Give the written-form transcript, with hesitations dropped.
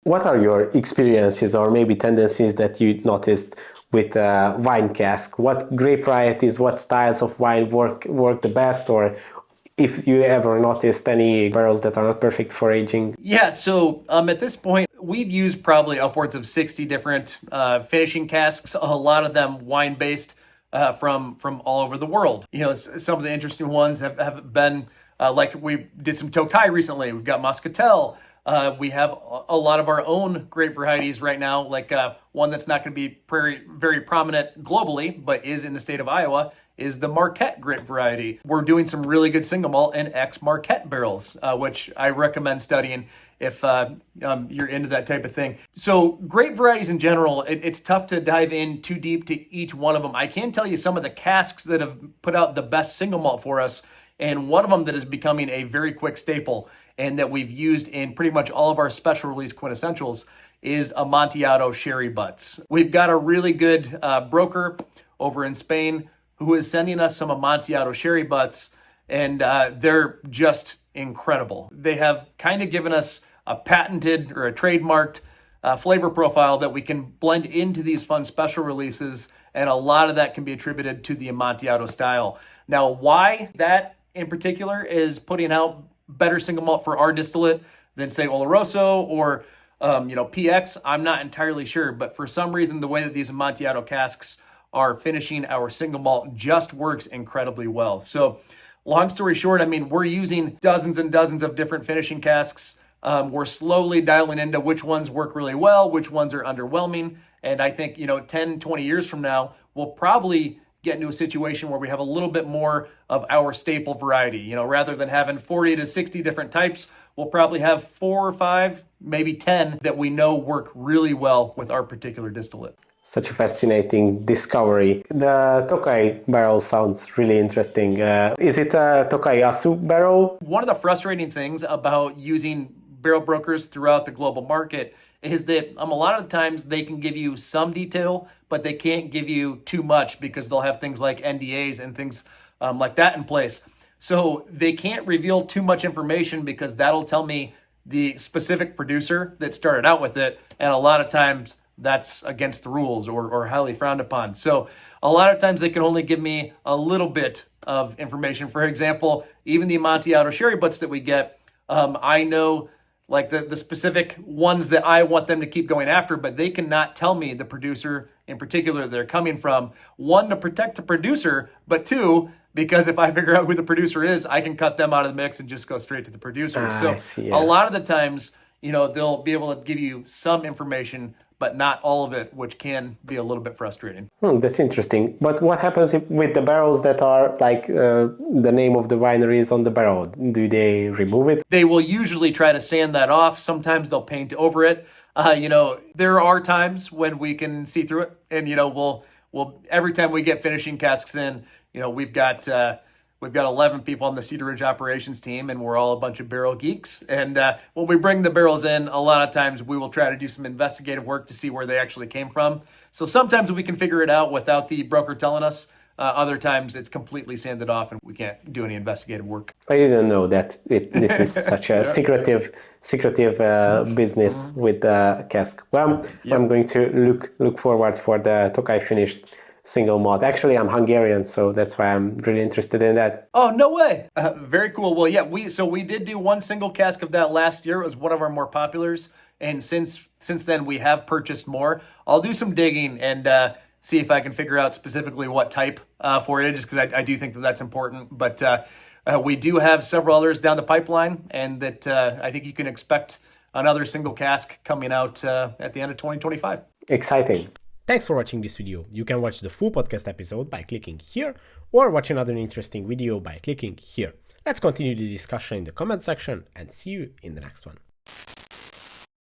What are your experiences or maybe tendencies that you noticed with wine cask? What grape varieties, what styles of wine work the best, or if you ever noticed any barrels that are not perfect for aging? Yeah, so at this point, we've used probably upwards of 60 different finishing casks, a lot of them wine-based from all over the world. You know, some of the interesting ones have been like we did some Tokai recently. We've got Muscatel. We have a lot of our own grape varieties right now, like one that's not going to be very prominent globally, but is in the state of Iowa, is the Marquette grape variety. We're doing some really good single malt and ex-Marquette barrels, which I recommend studying if you're into that type of thing. So grape varieties in general, it's tough to dive in too deep to each one of them. I can tell you some of the casks that have put out the best single malt for us, and one of them that is becoming a very quick staple and that we've used in pretty much all of our special release quintessentials is Amontillado Sherry Butts. We've got a really good broker over in Spain who is sending us some Amontillado Sherry Butts, and they're just incredible. They have kind of given us a patented or a trademarked flavor profile that we can blend into these fun special releases, and a lot of that can be attributed to the Amontillado style. Now, why that in particular is putting out better single malt for our distillate than say Oloroso or PX, I'm not entirely sure, but for some reason the way that these Amontillado casks are finishing our single malt just works incredibly well. So long story short, I mean, we're using dozens and dozens of different finishing casks. We're slowly dialing into which ones work really well, which ones are underwhelming. And I think, 10, 20 years from now, we'll probably get into a situation where we have a little bit more of our staple variety. Rather than having 40 to 60 different types, we'll probably have 4 or 5, maybe 10 that we know work really well with our particular distillate. Such a fascinating discovery. The Tokai barrel sounds really interesting. Is it a Tokai Yasu barrel? One of the frustrating things about using barrel brokers throughout the global market is that a lot of the times they can give you some detail, but they can't give you too much because they'll have things like NDAs and things like that in place. So they can't reveal too much information because that'll tell me the specific producer that started out with it. And a lot of times that's against the rules or highly frowned upon. So a lot of times they can only give me a little bit of information. For example, even the Amontillado Sherry Butts that we get, I know like the specific ones that I want them to keep going after, but they cannot tell me the producer in particular they're coming from. One, to protect the producer, but two, because if I figure out who the producer is, I can cut them out of the mix and just go straight to the producer. So I see, yeah. A lot of the times, they'll be able to give you some information, but not all of it, which can be a little bit frustrating. That's interesting. But what happens with the barrels that are like the name of the winery is on the barrel? Do they remove it? They will usually try to sand that off. Sometimes they'll paint over it. There are times when we can see through it, and we'll every time we get finishing casks in, we've got 11 people on the Cedar Ridge operations team, and we're all a bunch of barrel geeks. And when we bring the barrels in, a lot of times we will try to do some investigative work to see where they actually came from. So sometimes we can figure it out without the broker telling us. Other times it's completely sanded off and we can't do any investigative work. I didn't know that this is such a secretive business with the cask. Well, yep. I'm going to look forward for the Tokai finished single malt. Actually, I'm Hungarian, so that's why I'm really interested in that. Oh, no way. Very cool. Well, yeah, we did do one single cask of that last year. It was one of our more populars. And since then, we have purchased more. I'll do some digging and see if I can figure out specifically what type for it, just because I do think that that's important. But we do have several others down the pipeline, and that I think you can expect another single cask coming out at the end of 2025. Exciting. Thanks for watching this video. You can watch the full podcast episode by clicking here, or watch another interesting video by clicking here. Let's continue the discussion in the comment section and see you in the next one.